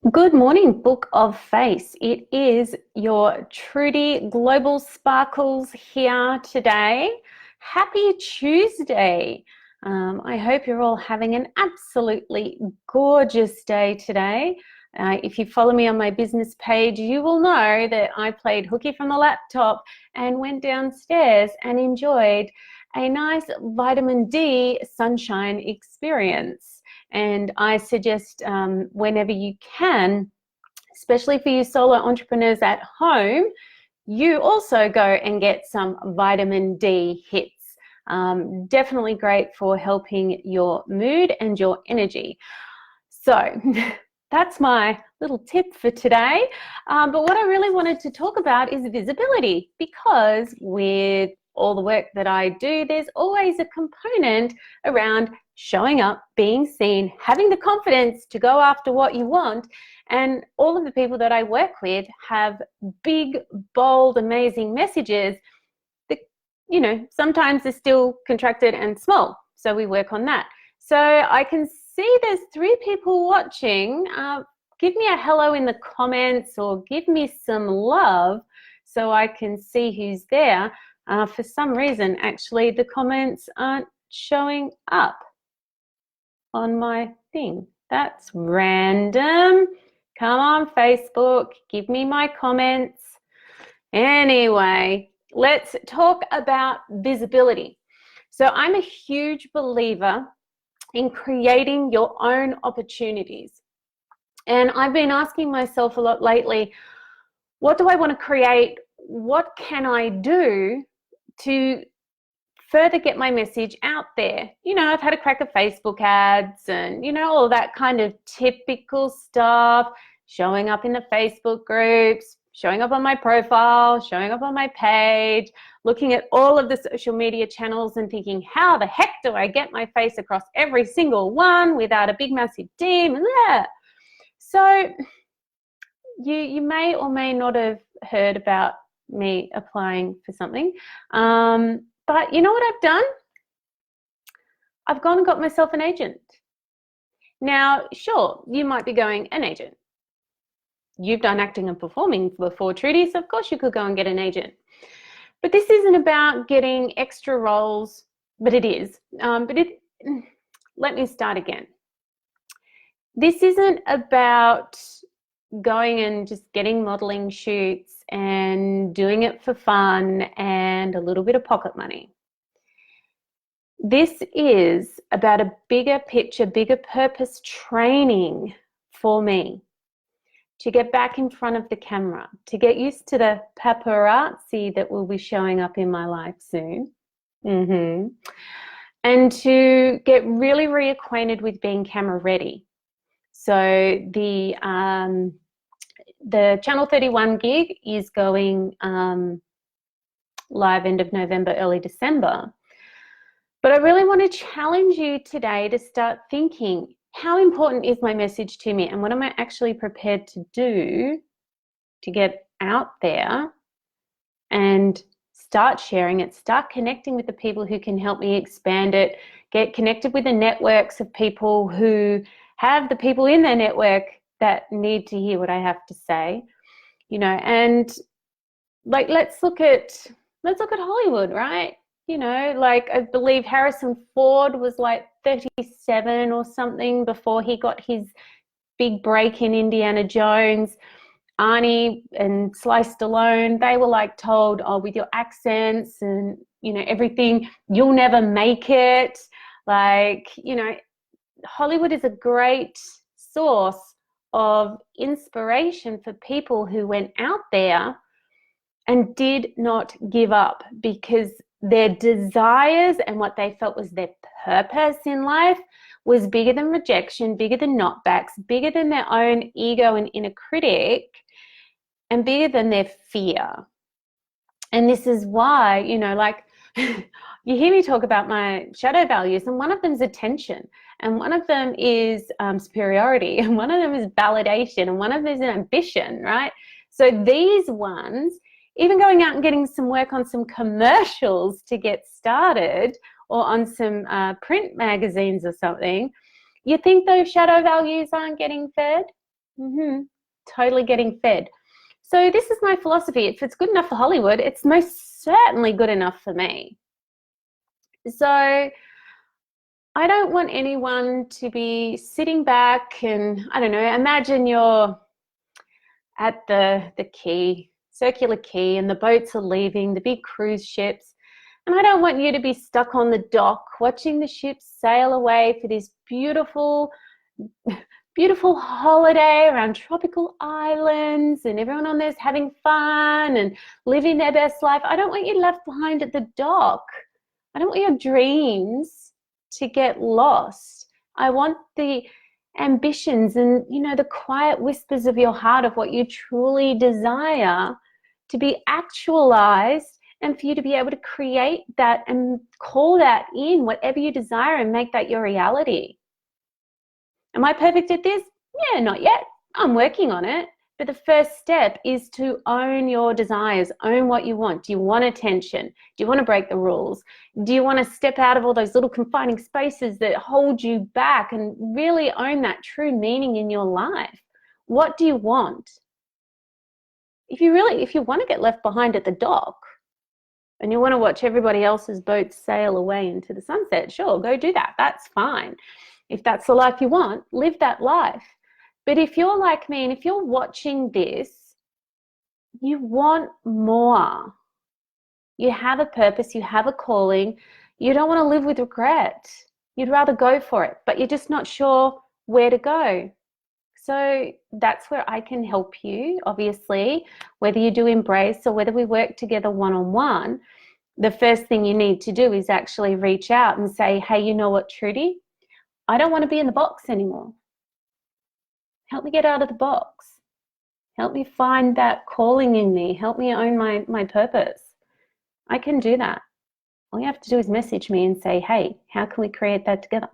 Good morning, Book of Face. It is your Trudy Global Sparkles here today. Happy Tuesday. I hope you're all having an absolutely gorgeous day today. If you follow me on my business page, you will know that I played hooky from the laptop and went downstairs and enjoyed a nice vitamin D sunshine experience. And I suggest whenever you can, especially for you solo entrepreneurs at home, you also go and get some vitamin D hits. Definitely great for helping your mood and your energy. So that's my little tip for today. But what I really wanted to talk about is visibility, because with all the work that I do, there's always a component around showing up, being seen, having the confidence to go after what you want. And all of the people that I work with have big, bold, amazing messages that, sometimes are still contracted and small. So we work on that. So I can see there's 3 people watching. Give me a hello in the comments or give me some love so I can see who's there. For some reason, actually, the comments aren't showing up on my thing. That's random. Come on, Facebook, give me my comments. Anyway, let's talk about visibility. So I'm a huge believer in creating your own opportunities. And I've been asking myself a lot lately, what do I want to create? What can I do to further get my message out there? I've had a crack at Facebook ads and, all that kind of typical stuff, showing up in the Facebook groups, showing up on my profile, showing up on my page, looking at all of the social media channels and thinking, how the heck do I get my face across every single one without a big, massive team? So you may or may not have heard about me applying for something. But you know what I've done? I've gone and got myself an agent. Now, sure, you might be going, an agent. You've done acting and performing before, Trudy, so of course you could go and get an agent. But this isn't about getting extra roles, but it is. Let me start again. This isn't about going and just getting modeling shoots and doing it for fun and a little bit of pocket money. This is about a bigger picture, bigger purpose training for me to get back in front of the camera, to get used to the paparazzi that will be showing up in my life soon, and to get really reacquainted with being camera ready. So the Channel 31 gig is going live end of November, early December. But I really want to challenge you today to start thinking, how important is my message to me, and what am I actually prepared to do to get out there and start sharing it, start connecting with the people who can help me expand it, get connected with the networks of people who have the people in their network that need to hear what I have to say, and like, let's look at Hollywood, right? I believe Harrison Ford was like 37 or something before he got his big break in Indiana Jones. Arnie and Sly Stallone, they were like told, oh, with your accents and, everything, you'll never make it. Hollywood is a great source of inspiration for people who went out there and did not give up, because their desires and what they felt was their purpose in life was bigger than rejection, bigger than knockbacks, bigger than their own ego and inner critic, and bigger than their fear. And this is why, you hear me talk about my shadow values, and one of them is attention, and one of them is superiority, and one of them is validation, and one of them is ambition, right? So these ones, even going out and getting some work on some commercials to get started, or on some print magazines or something, you think those shadow values aren't getting fed? Totally getting fed. So this is my philosophy. If it's good enough for Hollywood, it's most certainly good enough for me. So I don't want anyone to be sitting back and, I don't know, imagine you're at the quay, circular quay, and the boats are leaving, the big cruise ships. And I don't want you to be stuck on the dock watching the ships sail away for this beautiful, beautiful holiday around tropical islands, and everyone on there's having fun and living their best life. I don't want you left behind at the dock. I don't want your dreams to get lost. I want the ambitions and, you know, the quiet whispers of your heart of what you truly desire to be actualized, and for you to be able to create that and call that in, whatever you desire, and make that your reality. Am I perfect at this? Yeah, not yet. I'm working on it. But the first step is to own your desires, own what you want. Do you want attention? Do you want to break the rules? Do you want to step out of all those little confining spaces that hold you back and really own that true meaning in your life? What do you want? If you want to get left behind at the dock and you want to watch everybody else's boats sail away into the sunset, sure, go do that. That's fine. If that's the life you want, live that life. But if you're like me and if you're watching this, you want more. You have a purpose, you have a calling. You don't want to live with regret. You'd rather go for it, but you're just not sure where to go. So that's where I can help you, obviously, whether you do Embrace or whether we work together one-on-one. The first thing you need to do is actually reach out and say, hey, you know what, Trudy? I don't want to be in the box anymore. Help me get out of the box. Help me find that calling in me. Help me own my purpose. I can do that. All you have to do is message me and say, hey, how can we create that together?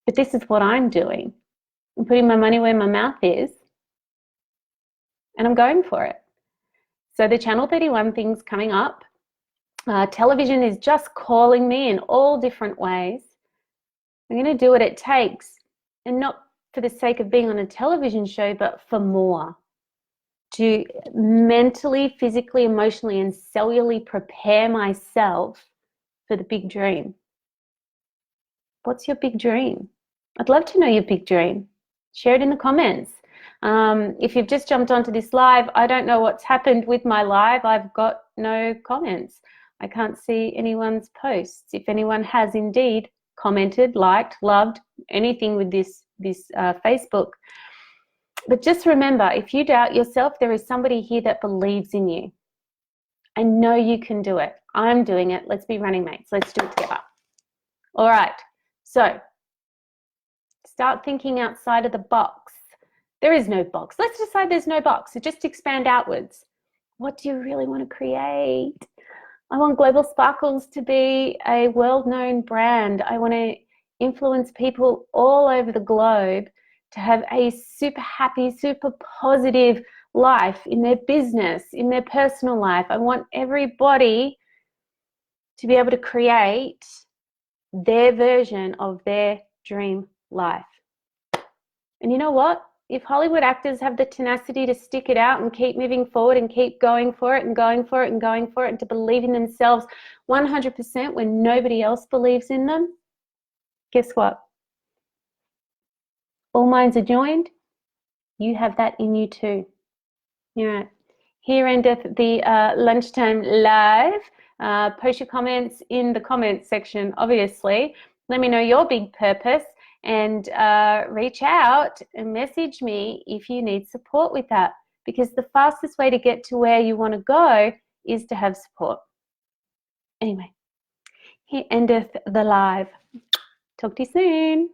But this is what I'm doing. I'm putting my money where my mouth is, and I'm going for it. So the Channel 31 thing's coming up. Television is just calling me in all different ways. I'm going to do what it takes, and not for the sake of being on a television show, but for more. To mentally, physically, emotionally, and cellularly prepare myself for the big dream. What's your big dream? I'd love to know your big dream. Share it in the comments. If you've just jumped onto this live, I don't know what's happened with my live. I've got no comments. I can't see anyone's posts. If anyone has indeed commented, liked, loved, anything with this Facebook. But just remember, if you doubt yourself, there is somebody here that believes in you. I know you can do it. I'm doing it. Let's be running mates. Let's do it together. All right. So start thinking outside of the box. There is no box. Let's decide there's no box. So just expand outwards. What do you really want to create? I want Global Sparkles to be a world-known brand. I want to influence people all over the globe to have a super happy, super positive life in their business, in their personal life. I want everybody to be able to create their version of their dream life. And you know what? If Hollywood actors have the tenacity to stick it out and keep moving forward and keep going for it and going for it and going for it, and to believe in themselves 100% when nobody else believes in them, guess what? All minds are joined. You have that in you too. All right. Here endeth the lunchtime live. Post your comments in the comments section, obviously. Let me know your big purpose, and reach out and message me if you need support with that, because the fastest way to get to where you want to go is to have support. Anyway, here endeth the live. Talk to you soon.